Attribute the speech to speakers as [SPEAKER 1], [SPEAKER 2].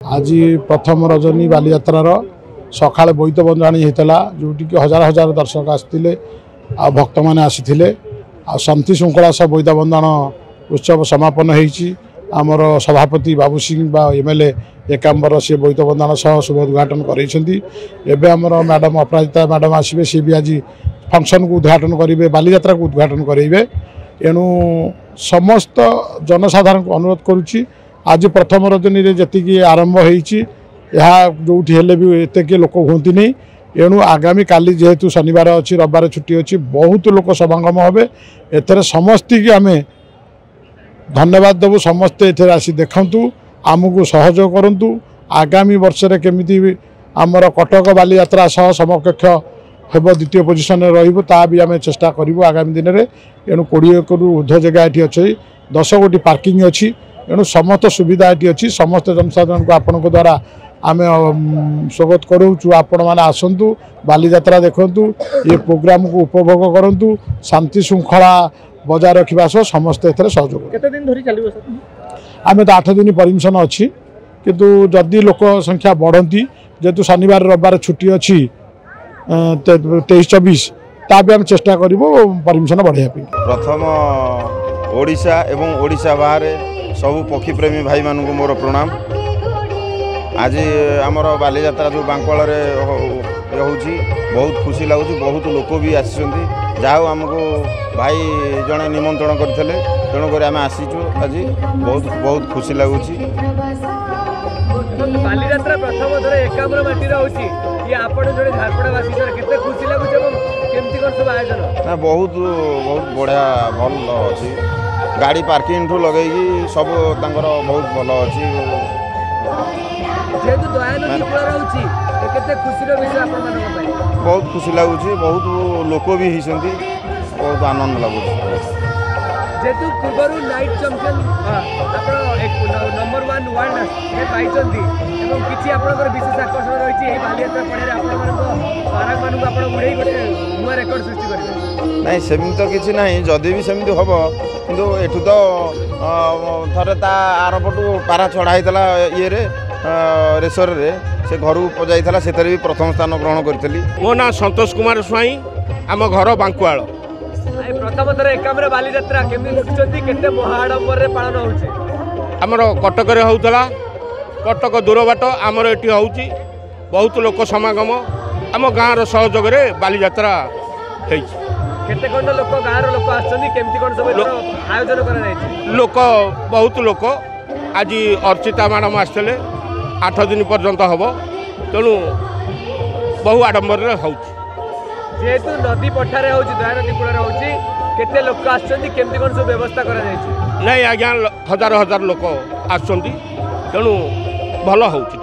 [SPEAKER 1] आज प्रथम रजनी बालीयात्रार सकाଳେ बोईत बंधाणी होता जोटि हजार हजार दर्शक आसते आ भक्त मैंने आसी शांति श्रृंखला सह बोईत बंधाण उत्सव समापन होती आमर सभापति बाबू सिंह बा एमएलए एकांबर सी बोईत बंधाण सह शुभ उद्घाटन करमर मैडम अपराजिता मैडम आसवे सी भी आज फंक्शन को उद्घाटन करेंगे बालीयात्रा को उद्घाटन करेंगे एणु समस्त जनसाधारण को अनुरोध करुच्ची आज प्रथम रजनी जी आरंभ होती जो भी एत किए लोक हूँ नहीं एणु आगामी काली जेहेतु शनिवार अच्छी रविवार छुट्टी अच्छी बहुत लोक समागम हे एथर समस्ती की आम धन्यवाद देवु समस्ते एथे आसी देखु आमको सहयोग करूँ आगामी वर्ष केमी आमर कटक बालीयात्रा सह समकक्ष हम द्वितीय पोजिशन रा भी आम चेष्टा करूँ आगामी दिन में एणु 20 ऊर्ध्व जगह ये अच्छे 10 गोटी पार्किंग अच्छी एणु समस्त सुविधा ये अच्छी समस्त जनसाधारण को आपण द्वारा आम स्वागत करूँ आपण मैंने आसतु बालीयात्रा देखु ये प्रोग्राम को उपभोग करूँ शांति श्रृंखला बजाय रखा सह समस्त एथर सहयोग आम तो 8 दिन परमिशन अच्छी किंतु जदि लोक संख्या बढ़ती जेहेतु शनिवार रविवार छुट्टी अच्छी 23-24 ता भी आम चेष्टा करूँ परमिशन बढ़ाया
[SPEAKER 2] प्रथम ओडिशा एवं ओडिशा बाहर सबू पक्षी प्रेमी भाई मानू मोर प्रणाम। आज आमर बालीयात्रा जो बांकल होची बहुत खुशी लगुच बहुत लोक भी आसी जाओ आमको भाई जड़े निमंत्रण करते तेणुक आम आसीचु आज बहुत बहुत खुशी लगुच।
[SPEAKER 3] बालीयात्रा प्रथम थर एकाम्र माटी होची ये आपण जोड़े झारपड़ावासी केते खुशी लगुच केमती कर सब आयोजन ना
[SPEAKER 2] बहुत बहुत बढ़िया भल अच्छी गाड़ी पार्किंग ठू लगे सब तांकर बहुत भल अच्छी
[SPEAKER 3] जेतु दयानदी कूल रहउची केते खुशी रो विषय आपण मन पई
[SPEAKER 2] बहुत खुशी लगुच बहुत लोक भी हिसंती बहुत आनंद लगुच
[SPEAKER 3] जेतु पूर्व नाइट चैंपियन आपण नंबर 1 वर्ल्ड में पाइछंती एवं किछि आपनकर विशेष आकर्षण रहिछि ए बालीयात्रा पड़े आपण मानको पारक मानको आपण उड़ै गोटे नुवा रेकॉर्ड सृष्टि करबे
[SPEAKER 2] नहीं सेमिति तो किछि नहीं जदि भी सेमिति हबो किंतु एठु तो थरे ता आरपटू पारा चढ़ाईला ये रे रेसर रे से घर जाइला से भी प्रथम स्थान ग्रहण करी।
[SPEAKER 4] मो ना संतोष कुमार स्वाई आम घर बांकुआल
[SPEAKER 3] प्रथम थर एकाम्र बालीयात्रा केमी देखुछंती केते महाडंबर रे पालन होउछे
[SPEAKER 4] आमर कटक रे होउतला कटक दूर बाट आमर एटी होउची बहुत लोक समागम आम गाँव सहयोग रे बालीयात्रा हेइची
[SPEAKER 3] केते कोन लोक गाँव लोक आछंती केमती कोन सब आयोजन करा जायछि
[SPEAKER 4] लोक बहुत लोक आज अर्चिता मैडम आसले 8 दिन पर्यंत हम तेणु बहु आडंबर होउची
[SPEAKER 3] जेहेतु नदी पठारे होउची दयानदी कूल होउची केते लोक आछंती केमती कोन सब व्यवस्था करा जायछि
[SPEAKER 4] नहीं आज्ञा हजार हजार लोक आछंती तेणु भल होउची।